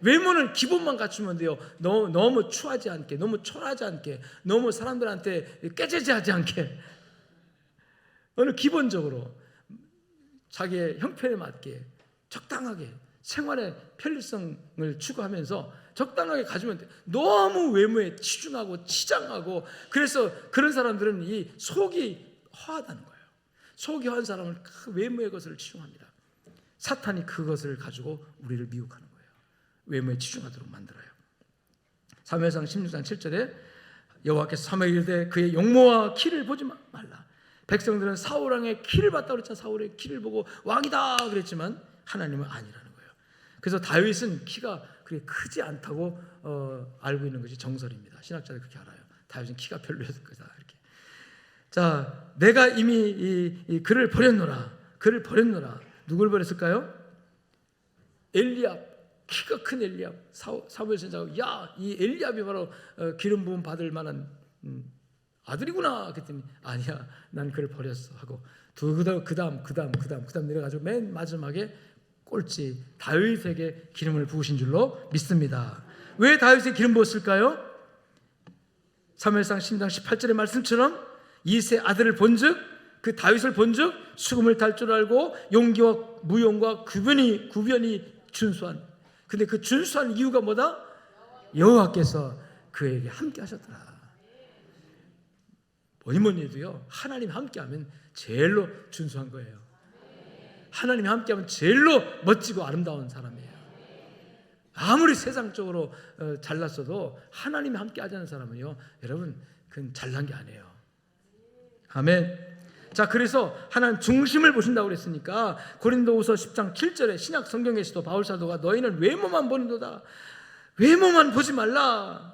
외모는 기본만 갖추면 돼요. 너무 추하지 않게, 너무 초라하지 않게, 너무 사람들한테 깨재재하지 않게, 어느 기본적으로 자기의 형편에 맞게 적당하게 생활의 편리성을 추구하면서 적당하게 가지면 돼. 너무 외모에 치중하고 치장하고, 그래서 그런 사람들은 이 속이 허하다는 거예요. 속이 허한 사람은 그 외모의 것을 치중합니다. 사탄이 그것을 가지고 우리를 미혹하는 거예요. 외모에 치중하도록 만들어요. 사무엘상 16장 7절에 여호와께서 사무엘에게 이르되 그의 용모와 키를 보지 말라. 백성들은 사울 왕의 키를 봤다고 그랬잖아요. 사울의 키를 보고 왕이다 그랬지만 하나님은 아니라는 거예요. 그래서 다윗은 키가 그렇게 크지 않다고 알고 있는 것이 정설입니다. 신학자들 그렇게 알아요. 다윗은 키가 별로였을 거다 이렇게. 자, 내가 이미 이 그를 버렸노라. 그를 버렸노라. 누굴 버렸을까요? 엘리압. 키가 큰 엘리압. 사무엘 선지자가 야, 이 엘리압이 바로 기름 부음 받을 만한 아들이구나. 그랬더니 아니야, 난 그를 버렸어 하고 그다음 내려가지고 맨 마지막에 꼴찌 다윗에게 기름을 부으신 줄로 믿습니다. 왜 다윗에게 기름 부었을까요? 사무엘상 10장 18절의 말씀처럼 이세 아들을 본즉, 그 다윗을 본즉 수금을 탈 줄 알고 용기와 무용과 구변이 준수한. 근데 그 준수한 이유가 뭐다? 여호와께서 그에게 함께 하셨더라. 뭐니 해도요, 하나님 함께하면 제일로 준수한 거예요. 하나님이 함께하면 제일로 멋지고 아름다운 사람이에요. 아무리 세상적으로 잘났어도 하나님이 함께 하지 않는 사람은요, 여러분, 그건 잘난 게 아니에요. 아멘. 자, 그래서 하나님 중심을 보신다고 그랬으니까 고린도후서 10장 7절에 신약 성경에서도 바울 사도가 너희는 외모만 보는도다. 외모만 보지 말라.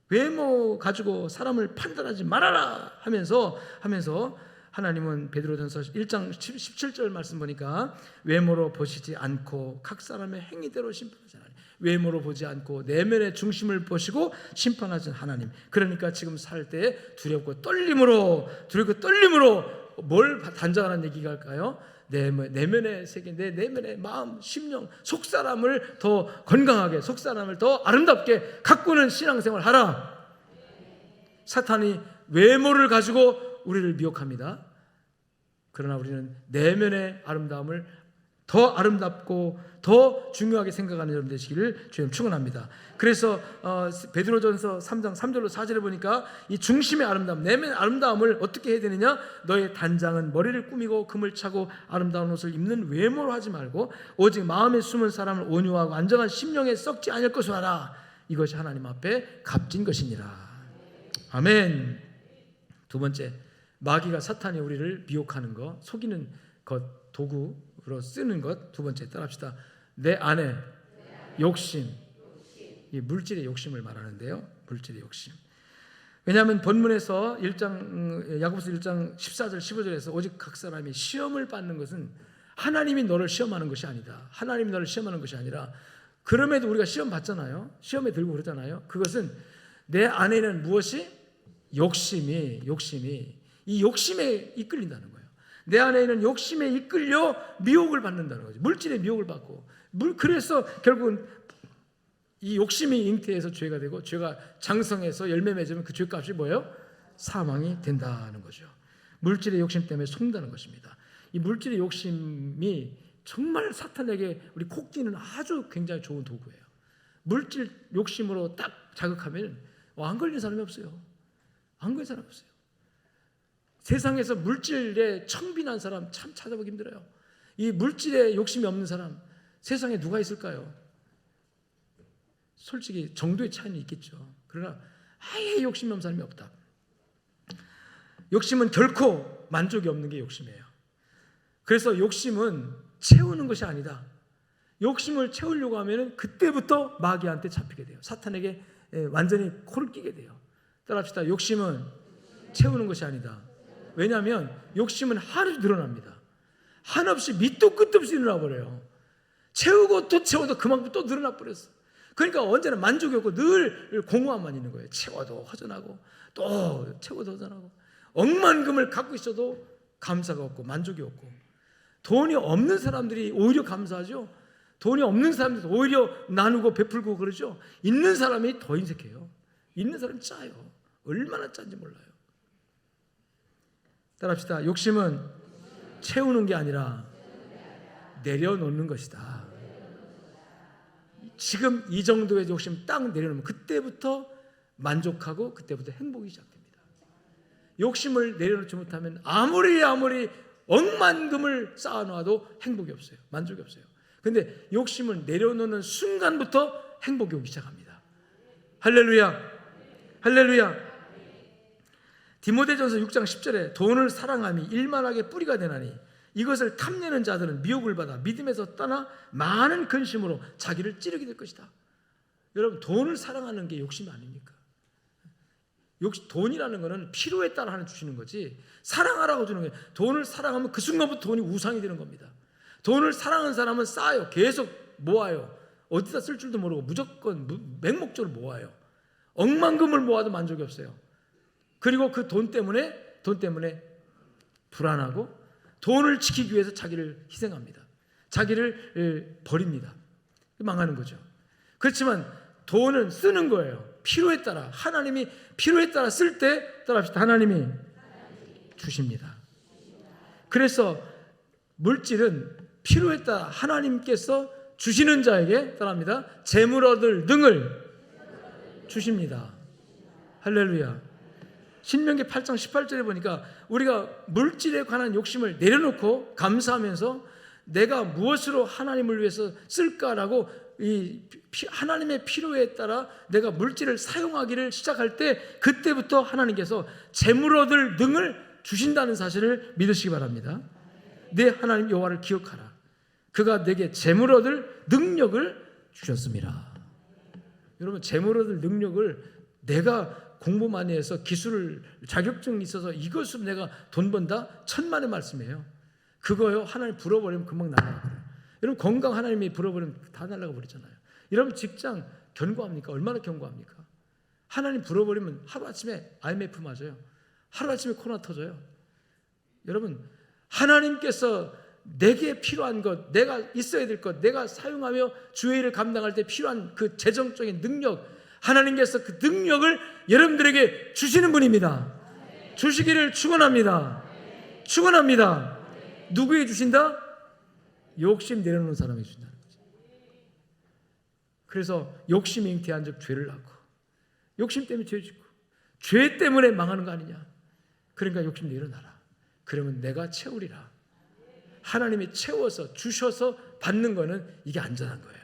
외모 가지고 사람을 판단하지 말아라 하면서 하나님은 베드로전서 1장 17절 말씀 보니까 외모로 보시지 않고 각 사람의 행위대로 심판하잖아요. 외모로 보지 않고 내면의 중심을 보시고 심판하신 하나님. 그러니까 지금 살 때 두렵고 떨림으로 뭘 단정하는 얘기가 할까요? 내면의 세계, 내 내면의 마음, 심령, 속사람을 더 건강하게, 속사람을 더 아름답게 가꾸는 신앙생활 하라. 사탄이 외모를 가지고 우리를 미혹합니다. 그러나 우리는 내면의 아름다움을 더 아름답고 더 중요하게 생각하는 여러분 되시기를 주님 축원합니다. 그래서 베드로전서 3장 3절로 4절에 보니까 이 중심의 아름다움, 내면의 아름다움을 어떻게 해야 되느냐? 너의 단장은 머리를 꾸미고 금을 차고 아름다운 옷을 입는 외모로 하지 말고 오직 마음에 숨은 사람을 온유하고 안정한 심령에 썩지 않을 것을 하라. 이것이 하나님 앞에 값진 것이니라. 아멘. 두 번째, 마귀가 사탄이 우리를 미혹하는 것, 속이는 것, 도구로 쓰는 것. 두 번째 따라합시다. 내 안에 욕심. 이 물질의 욕심을 말하는데요. 물질의 욕심. 왜냐하면 본문에서 야고보서 1장 14절 15절에서 오직 각 사람이 시험을 받는 것은 하나님이 너를 시험하는 것이 아니다. 하나님이 너를 시험하는 것이 아니라, 그럼에도 우리가 시험 받잖아요. 시험에 들고 그러잖아요. 그것은 내 안에는 무엇이? 욕심이 이 욕심에 이끌린다는 거예요. 내 안에 있는 욕심에 이끌려 미혹을 받는다는 거죠. 물질의 미혹을 받고, 그래서 결국은 이 욕심이 잉태해서 죄가 되고, 죄가 장성해서 열매 맺으면 그 죄값이 뭐예요? 사망이 된다는 거죠. 물질의 욕심 때문에 속는다는 것입니다. 이 물질의 욕심이 정말 사탄에게 우리 코끼는 아주 굉장히 좋은 도구예요. 물질 욕심으로 딱 자극하면 안 걸리는 사람이 없어요. 안 걸리는 사람이 없어요. 세상에서 물질에 청빈한 사람 참 찾아보기 힘들어요. 이 물질에 욕심이 없는 사람 세상에 누가 있을까요? 솔직히 정도의 차이는 있겠죠. 그러나 아예 욕심이 없는 사람이 없다. 욕심은 결코 만족이 없는 게 욕심이에요. 그래서 욕심은 채우는 것이 아니다. 욕심을 채우려고 하면 그때부터 마귀한테 잡히게 돼요. 사탄에게 완전히 코를 끼게 돼요. 따라합시다. 욕심은 채우는 것이 아니다. 왜냐하면 욕심은 하루 늘어납니다. 한없이 밑도 끝도 없이 늘어나버려요. 채우고 또 채워도 그만큼 또 늘어나 버렸어. 그러니까 언제나 만족이 없고 늘 공허함만 있는 거예요. 채워도 허전하고 또 채워도 허전하고, 억만금을 갖고 있어도 감사가 없고 만족이 없고. 돈이 없는 사람들이 오히려 감사하죠. 돈이 없는 사람들이 오히려 나누고 베풀고 그러죠. 있는 사람이 더 인색해요. 있는 사람이 짜요. 얼마나 짠지 몰라요. 따라합시다. 욕심은 채우는 게 아니라 내려놓는 것이다. 지금 이 정도의 욕심 딱 내려놓으면 그때부터 만족하고 그때부터 행복이 시작됩니다. 욕심을 내려놓지 못하면 아무리 억만금을 쌓아놔도 행복이 없어요. 만족이 없어요. 그런데 욕심을 내려놓는 순간부터 행복이 오기 시작합니다. 할렐루야. 할렐루야. 디모데전서 6장 10절에 돈을 사랑함이 일만하게 뿌리가 되나니 이것을 탐내는 자들은 미혹을 받아 믿음에서 떠나 많은 근심으로 자기를 찌르게 될 것이다. 여러분, 돈을 사랑하는 게 욕심이 아닙니까? 돈이라는 것은 필요에 따라 하는 주시는 거지, 사랑하라고 주는 거예요. 돈을 사랑하면 그 순간부터 돈이 우상이 되는 겁니다. 돈을 사랑하는 사람은 쌓아요. 계속 모아요. 어디다 쓸 줄도 모르고 무조건 맹목적으로 모아요. 억만금을 모아도 만족이 없어요. 그리고 그 돈 때문에 불안하고 돈을 지키기 위해서 자기를 희생합니다. 자기를 버립니다. 망하는 거죠. 그렇지만 돈은 쓰는 거예요. 필요에 따라, 하나님이 필요에 따라 쓸 때 따라합시다. 하나님이 주십니다. 그래서 물질은 필요에 따라 하나님께서 주시는 자에게 따라합니다. 재물 얻을 능을 주십니다. 할렐루야. 신명기 8장 18절에 보니까 우리가 물질에 관한 욕심을 내려놓고 감사하면서 내가 무엇으로 하나님을 위해서 쓸까라고 이 하나님의 필요에 따라 내가 물질을 사용하기를 시작할 때 그때부터 하나님께서 재물 얻을 능을 주신다는 사실을 믿으시기 바랍니다. 내 하나님 여호와를 기억하라. 그가 내게 재물 얻을 능력을 주셨습니다. 여러분, 재물 얻을 능력을 내가 공부 많이 해서 기술 자격증이 있어서 이것으로 내가 돈 번다? 천만의 말씀이에요. 그거요 하나님 불어버리면 금방 날아가요. 여러분, 건강 하나님이 불어버리면 다 날아가 버리잖아요. 여러분, 직장 견고합니까? 얼마나 견고합니까? 하나님 불어버리면 하루아침에 IMF 맞아요. 하루아침에 코로나 터져요. 여러분, 하나님께서 내게 필요한 것, 내가 있어야 될 것, 내가 사용하며 주의 일을 감당할 때 필요한 그 재정적인 능력, 하나님께서 그 능력을 여러분들에게 주시는 분입니다. 주시기를 축원합니다. 축원합니다. 누구에게 주신다? 욕심 내려놓는 사람에게 주신다는 거죠. 그래서 욕심이 잉태한 즉 죄를 낳고, 욕심 때문에 죄 짓고, 죄 때문에 망하는 거 아니냐. 그러니까 욕심 내려놔라. 그러면 내가 채우리라. 하나님이 채워서 주셔서 받는 거는 이게 안전한 거예요.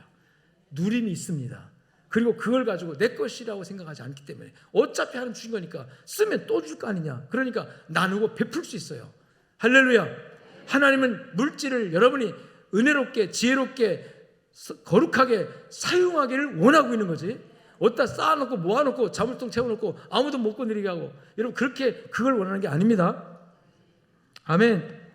누림이 있습니다. 그리고 그걸 가지고 내 것이라고 생각하지 않기 때문에 어차피 하나님 주신 거니까 쓰면 또 줄 거 아니냐. 그러니까 나누고 베풀 수 있어요. 할렐루야. 하나님은 물질을 여러분이 은혜롭게 지혜롭게 거룩하게 사용하기를 원하고 있는 거지. 어디다 쌓아놓고 모아놓고 자물통 채워놓고 아무도 못 건드리게 하고, 여러분 그렇게 그걸 원하는 게 아닙니다. 아멘.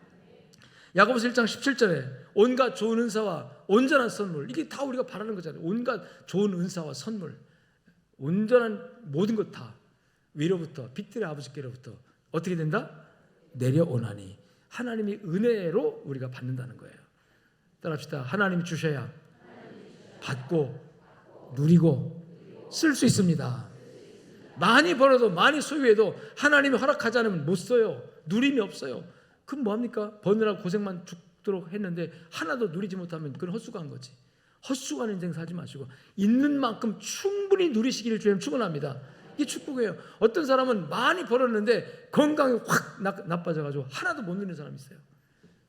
야고보서 1장 17절에 온갖 좋은 은사와 온전한 선물, 이게 다 우리가 바라는 거잖아요. 온갖 좋은 은사와 선물, 온전한 모든 것 다 위로부터 빛들의 아버지께로부터 어떻게 된다? 내려오나니. 하나님이 은혜로 우리가 받는다는 거예요. 따라합시다. 하나님이 주셔야 받고 누리고 쓸 수 있습니다. 많이 벌어도 많이 소유해도 하나님이 허락하지 않으면 못 써요. 누림이 없어요. 그럼 뭐합니까? 버느라고 고생만 죽도록 했는데 하나도 누리지 못하면 그건 헛수고한 거지. 헛수고한 인생 살지 마시고 있는 만큼 충분히 누리시기를 주님 축원합니다. 이게 축복이에요. 어떤 사람은 많이 벌었는데 건강이 확 나빠져가지고 하나도 못 누리는 사람이 있어요.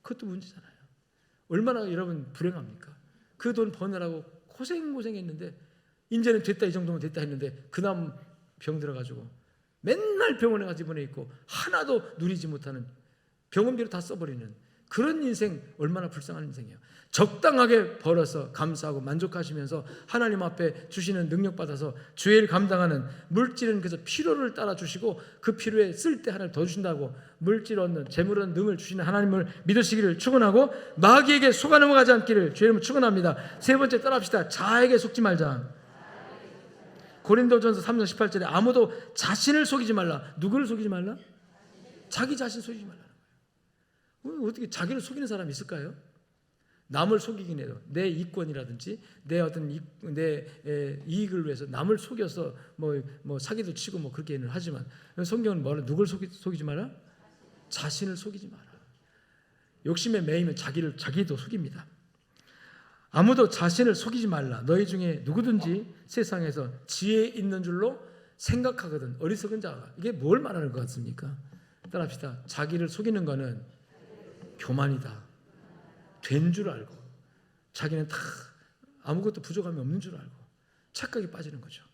그것도 문제잖아요. 얼마나 여러분 불행합니까? 그 돈 버느라고 고생했는데 이제는 됐다, 이 정도면 됐다 했는데 그 다음 병 들어가지고 맨날 병원에 가서 입원해 있고 하나도 누리지 못하는, 병원비로 다 써버리는 그런 인생, 얼마나 불쌍한 인생이에요. 적당하게 벌어서 감사하고 만족하시면서 하나님 앞에 주시는 능력 받아서 주의 일 감당하는, 물질은 그래서 필요를 따라 주시고 그 필요에 쓸 때 하나님 더 주신다고, 물질 얻는 재물 얻는 능을 주시는 하나님을 믿으시기를 축원하고 마귀에게 속아 넘어가지 않기를 주의 이름으로 축원합니다. 세 번째 따라합시다. 자아에게 속지 말자. 고린도전서 3장 18절에 아무도 자신을 속이지 말라. 누구를 속이지 말라? 자기 자신 속이지 말라. 어떻게 자기를 속이는 사람이 있을까요? 남을 속이긴 해도 내 이권이라든지 내 어떤 내 이익을 위해서 남을 속여서 뭐 사기도 치고 뭐 그렇게는 하지만 성경은 뭐라, 누굴 속이지 마라? 자신을 속이지 마라. 욕심에 매이면 자기도 속입니다. 아무도 자신을 속이지 말라. 너희 중에 누구든지 세상에서 지혜 있는 줄로 생각하거든. 어리석은 자가. 이게 뭘 말하는 것 같습니까? 따라합시다. 자기를 속이는 거는 교만이다. 된 줄 알고 자기는 다 아무것도 부족함이 없는 줄 알고 착각에 빠지는 거죠.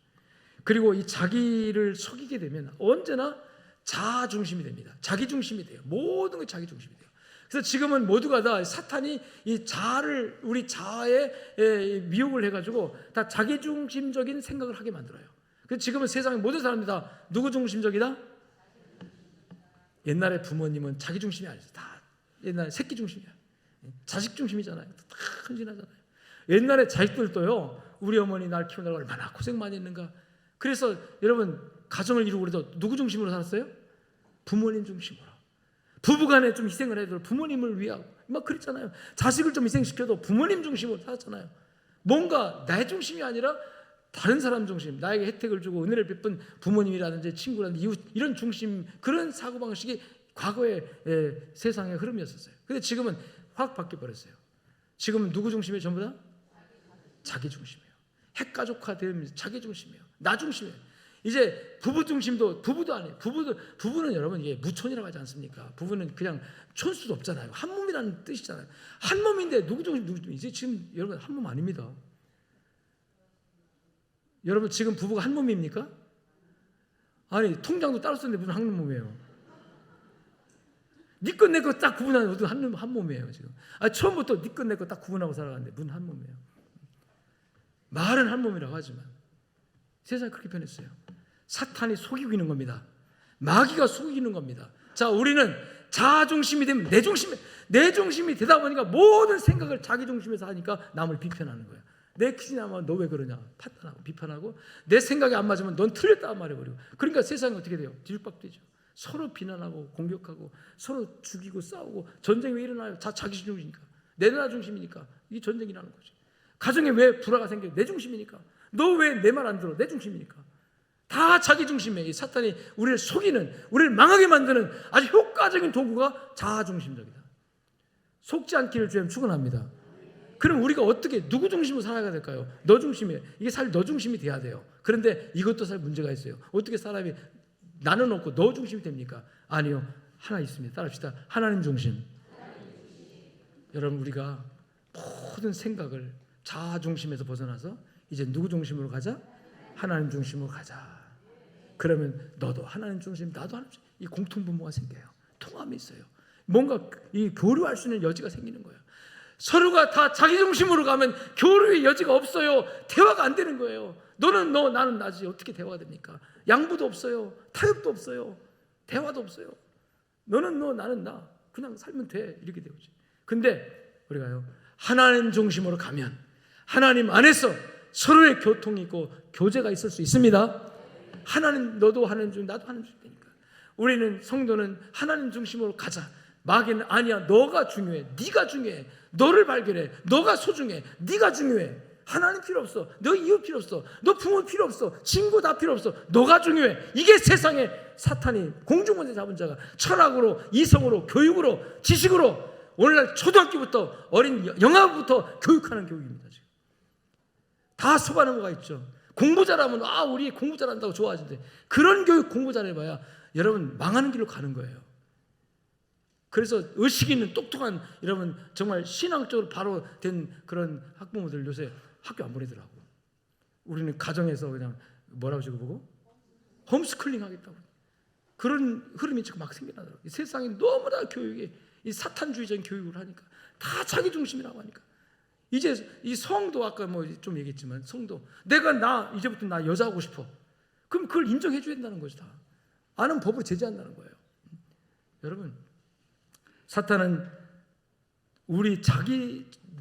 그리고 이 자기를 속이게 되면 언제나 자아 중심이 됩니다. 자기 중심이 돼요. 모든 게 자기 중심이 돼요. 그래서 지금은 모두가 다 사탄이 이 자아를, 우리 자아에 미혹을 해가지고 다 자기 중심적인 생각을 하게 만들어요. 그래서 지금은 세상의 모든 사람들이 다 누구 중심적이다? 옛날에 부모님은 자기 중심이 아니죠. 다 옛날에 새끼 중심이야. 자식 중심이잖아요. 다 헌신하잖아요. 옛날에 자식들도요, 우리 어머니 날 키우느라고 얼마나 고생 많이 했는가. 그래서 여러분 가정을 이루고 그래도 누구 중심으로 살았어요? 부모님 중심으로. 부부간에 좀 희생을 해도 부모님을 위하고 막 그랬잖아요. 자식을 좀 희생시켜도 부모님 중심으로 살았잖아요. 뭔가 내 중심이 아니라 다른 사람 중심, 나에게 혜택을 주고 은혜를 베푼 부모님이라든지 친구라든지 이웃, 이런 중심, 그런 사고방식이 과거의 세상의 흐름이었어요. 근데 지금은 확 바뀌어버렸어요. 지금은 누구 중심이에요? 전부 다? 자기 중심이에요. 핵가족화되면 자기 중심이에요. 나 중심이에요. 이제 부부 중심도 부부도 아니에요. 부부는 여러분 이게 무촌이라고 하지 않습니까? 부부는 그냥 촌수도 없잖아요. 한 몸이라는 뜻이잖아요. 한 몸인데 누구 중심 이제 지금 여러분 한 몸 아닙니다. 여러분 지금 부부가 한 몸입니까? 아니 통장도 따로 쓰는데 무슨 한 몸이에요? 네 것 내 것 딱 구분하는 무슨 한 몸이에요 지금. 처음부터 네 것 내 것 딱 구분하고 살아가는데 무슨 한 몸이에요? 말은 한 몸이라고 하지만 세상이 그렇게 변했어요. 사탄이 속이고 있는 겁니다. 마귀가 속이는 겁니다. 자, 우리는 자아 중심이 되면 내 중심이 되다 보니까 모든 생각을 자기 중심에서 하니까 남을 비판하는 거야. 내 기준하면 너 왜 그러냐 판단하고 비판하고 내 생각이 안 맞으면 넌 틀렸다 말해버리고 그러니까 세상이 어떻게 돼요? 뒤죽박죽이죠. 서로 비난하고 공격하고 서로 죽이고 싸우고 전쟁이 왜 일어나요? 자기 중심이니까 내 나라 중심이니까 이 전쟁이 나는 거죠. 가정에 왜 불화가 생겨요? 내 중심이니까. 너 왜 내 말 안 들어? 내 중심이니까. 다 자기 중심이에요. 사탄이 우리를 속이는, 우리를 망하게 만드는 아주 효과적인 도구가 자아 중심적이다. 속지 않기를 주님 축원합니다. 그럼 우리가 어떻게 누구 중심으로 살아가야 될까요? 너 중심이에요. 이게 사실 너 중심이 돼야 돼요. 그런데 이것도 사실 문제가 있어요. 어떻게 사람이 나는 없고 너 중심이 됩니까? 아니요. 하나 있습니다. 따라합시다. 하나님 중심. 여러분 우리가 모든 생각을 자아 중심에서 벗어나서 이제 누구 중심으로 가자? 하나님 중심으로 가자. 그러면 너도 하나님 중심, 나도 하나님 중심. 이 공통분모가 생겨요. 통함이 있어요. 뭔가 이 교류할 수 있는 여지가 생기는 거예요. 서로가 다 자기 중심으로 가면 교류의 여지가 없어요. 대화가 안 되는 거예요. 너는 너, 나는 나지. 어떻게 대화가 됩니까? 양보도 없어요. 타협도 없어요. 대화도 없어요. 너는 너, 나는 나. 그냥 살면 돼. 이렇게 되지. 근데 우리가요, 하나님 중심으로 가면 하나님 안에서 서로의 교통이 있고 교제가 있을 수 있습니다. 하나님, 너도 하나님 중심, 나도 하나님 중심이니까. 우리는 성도는 하나님 중심으로 가자. 마귀는 아니야, 너가 중요해, 네가 중요해, 너를 발견해, 너가 소중해, 네가 중요해. 하나님 필요 없어, 너 이웃 필요 없어, 너 부모 필요 없어, 친구 다 필요 없어, 너가 중요해. 이게 세상에 사탄이 공중권세 잡은 자가 철학으로, 이성으로, 교육으로, 지식으로 오늘날 초등학교부터 어린 영아부터 교육하는 교육입니다. 지금 다 속아는 거가 있죠. 공부 잘하면 우리 공부 잘한다고 좋아하시는데 그런 교육 공부 잘해봐야 여러분 망하는 길로 가는 거예요. 그래서 의식 있는 똑똑한 여러분 정말 신앙적으로 바로 된 그런 학부모들 요새 학교 안 보내더라고. 우리는 가정에서 그냥 뭐라고 지금 홈스쿨링 하겠다고. 그런 흐름이 지금 막 생겨나더라고요. 세상이 너무나 교육이 이 사탄주의적인 교육을 하니까 다 자기 중심이라고 하니까 이제 이 성도 아까 좀 얘기했지만 성도 내가 이제부터 나 여자하고 싶어. 그럼 그걸 인정해 줘야 된다는 거죠. 다 아는 법으로 제재한다는 거예요. 여러분 사탄은 우리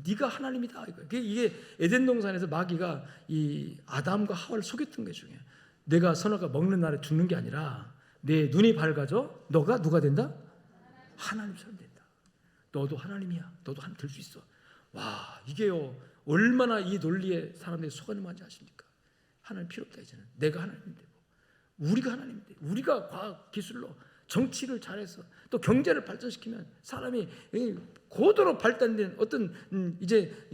네가 하나님이다. 이게 에덴 동산에서 마귀가 이 아담과 하와를 속였던 게 중요해요. 내가 선악과 먹는 날에 죽는 게 아니라 내 눈이 밝아져 너가 누가 된다? 하나님처럼 된다. 너도 하나님이야. 너도 하나님 될 수 있어. 와, 이게요 얼마나 이 논리에 사람들이 속아넘어가는지 아십니까? 하나님 필요 없다. 이제는 내가 하나님인데 우리가 하나님인데 우리가 과학 기술로 정치를 잘해서 또 경제를 발전시키면 사람이 고도로 발달된 어떤 이제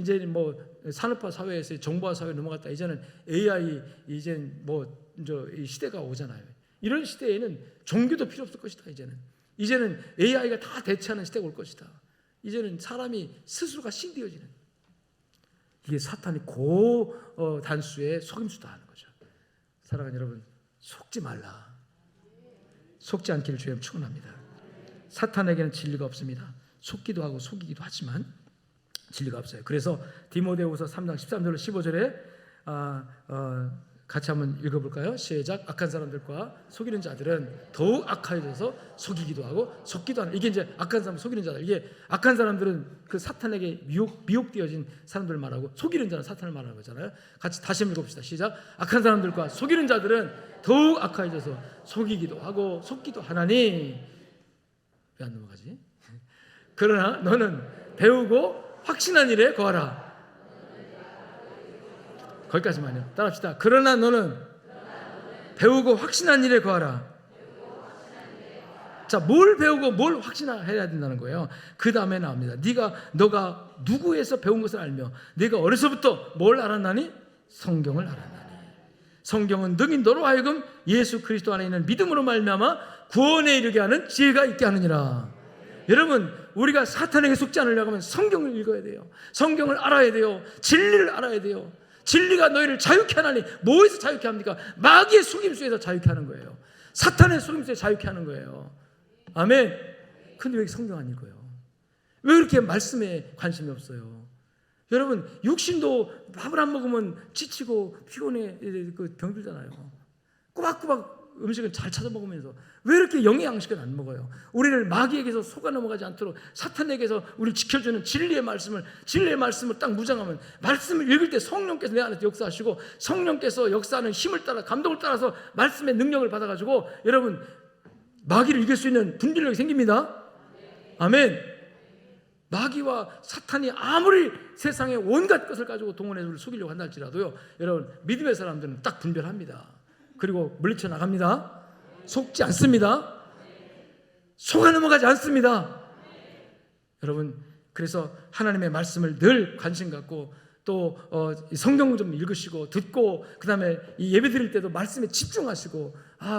산업화 사회에서 정보화 사회에 넘어갔다. 이제는 AI 이 시대가 오잖아요. 이런 시대에는 종교도 필요 없을 것이다. 이제는 AI가 다 대체하는 시대가 올 것이다. 이제는 사람이 스스로가 신 되어지는 이게 사탄이 고단수의 속임수다 하는 거죠. 사랑하는 여러분 속지 말라. 속지 않기를 주님 축원합니다. 사탄에게는 진리가 없습니다. 속기도 하고 속이기도 하지만 진리가 없어요. 그래서 디모데후서 3장 13절로 15절에 같이 한번 읽어볼까요? 시작. 악한 사람들과 속이는 자들은 더욱 악하여져서 속이기도 하고 속기도 하는. 이게 이제 악한 사람 속이는 자들. 이게 악한 사람들은 그 사탄에게 미혹되어진 사람들을 말하고 속이는 자는 사탄을 말하는 거잖아요. 같이 다시 한번 읽어봅시다. 시작. 악한 사람들과 속이는 자들은 더욱 악하여져서 속이기도 하고 속기도 하나니. 왜 안 넘어가지? 그러나 너는 배우고 확신한 일에 거하라. 거기까지만요. 따라합시다. 그러나 너는 배우고 확신한 일에 거하라. 자, 뭘 배우고 뭘 확신해야 된다는 거예요. 그 다음에 나옵니다. 너가 누구에서 배운 것을 알며 네가 어려서부터 뭘 알았나니? 성경을 알았나니. 성경은 능히 너로 하여금 예수 그리스도 안에 있는 믿음으로 말미암아 구원에 이르게 하는 지혜가 있게 하느니라. 여러분, 우리가 사탄에게 속지 않으려고 하면 성경을 읽어야 돼요. 성경을 알아야 돼요. 진리를 알아야 돼요. 진리가 너희를 자유케 하나니 뭐에서 자유케 합니까? 마귀의 속임수에서 자유케 하는 거예요. 사탄의 속임수에 자유케 하는 거예요. 아멘. 근데 왜 성경 안 읽어요? 왜 그렇게 말씀에 관심이 없어요? 여러분, 육신도 밥을 안 먹으면 지치고 피곤해 병들잖아요. 꼬박꼬박 음식을 잘 찾아 먹으면서 왜 이렇게 영의 양식을 안 먹어요? 우리를 마귀에게서 속아 넘어가지 않도록 사탄에게서 우리를 지켜주는 진리의 말씀을 딱 무장하면, 말씀을 읽을 때 성령께서 내 안에서 역사하시고, 성령께서 역사하는 힘을 따라 감동을 따라서 말씀의 능력을 받아가지고 여러분 마귀를 이길 수 있는 분별력이 생깁니다. 아멘. 마귀와 사탄이 아무리 세상의 온갖 것을 가지고 동원해서 우리를 속이려고 한다 할지라도요, 여러분 믿음의 사람들은 딱 분별합니다. 그리고 물리쳐 나갑니다. 속지 않습니다. 속아 넘어가지 않습니다. 여러분, 그래서 하나님의 말씀을 늘 관심 갖고 또 성경 좀 읽으시고 듣고, 그 다음에 이 예배 드릴 때도 말씀에 집중하시고,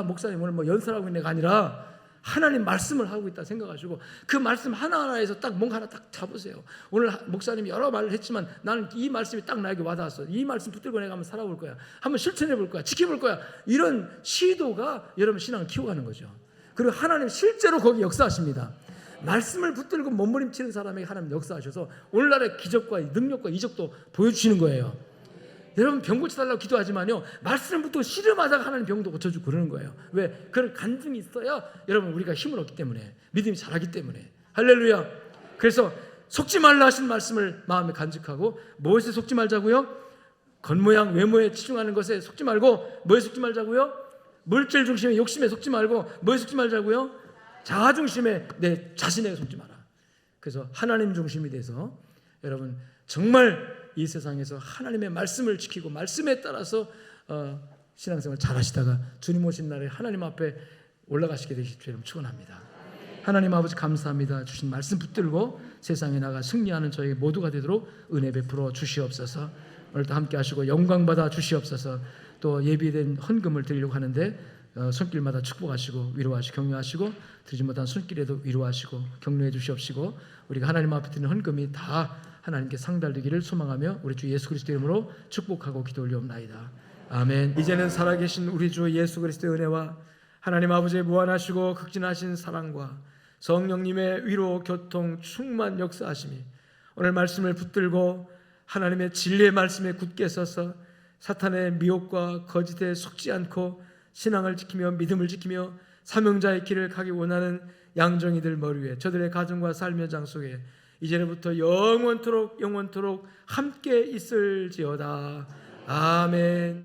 목사님 오늘 뭐 연설하고 있는 애가 아니라 하나님 말씀을 하고 있다 생각하시고 그 말씀 하나하나에서 딱 뭔가 하나 딱 잡으세요. 오늘 목사님이 여러 말을 했지만 나는 이 말씀이 딱 나에게 와닿았어. 이 말씀 붙들고 내가 한번 살아볼 거야. 한번 실천해 볼 거야. 지켜볼 거야. 이런 시도가 여러분 신앙을 키워가는 거죠. 그리고 하나님 실제로 거기 역사하십니다. 말씀을 붙들고 몸부림치는 사람에게 하나님 역사하셔서 오늘날의 기적과 능력과 이적도 보여주시는 거예요. 여러분, 병 고쳐달라고 기도하지만요, 말씀을 붙들고 씨름하다가 하나님 병도 고쳐주고 그러는 거예요. 왜? 그런 간증이 있어야 여러분 우리가 힘을 얻기 때문에, 믿음이 자라기 때문에. 할렐루야. 그래서 속지 말라 하신 말씀을 마음에 간직하고, 무엇에 속지 말자고요? 겉모양 외모에 치중하는 것에 속지 말고, 뭐에 속지 말자고요? 물질 중심의 욕심에 속지 말고, 뭐에 속지 말자고요? 자아 중심의 내 자신에게 속지 마라. 그래서 하나님 중심이 돼서 여러분 정말 이 세상에서 하나님의 말씀을 지키고 말씀에 따라서 신앙생활 잘 하시다가 주님 오신 날에 하나님 앞에 올라가시게 되십시오. 축원합니다. 하나님 아버지 감사합니다. 주신 말씀 붙들고 세상에 나가 승리하는 저희 모두가 되도록 은혜 베풀어 주시옵소서. 오늘도 함께 하시고 영광 받아 주시옵소서. 또 예비된 헌금을 드리려고 하는데 손길마다 축복하시고 위로하시고 격려하시고, 드리지 못한 손길에도 위로하시고 격려해 주시옵시고, 우리가 하나님 앞에 드리는 헌금이 다 하나님께 상달되기를 소망하며 우리 주 예수 그리스도 이름으로 축복하고 기도 올려옵나이다. 아멘. 이제는 살아계신 우리 주 예수 그리스도의 은혜와 하나님 아버지의 무한하시고 극진하신 사랑과 성령님의 위로 교통 충만 역사하심이 오늘 말씀을 붙들고 하나님의 진리의 말씀에 굳게 서서 사탄의 미혹과 거짓에 속지 않고 신앙을 지키며 믿음을 지키며 사명자의 길을 가기 원하는 양정이들 머리 위에 저들의 가정과 삶의 장 속에 이제부터 영원토록 함께 있을지어다. 아멘.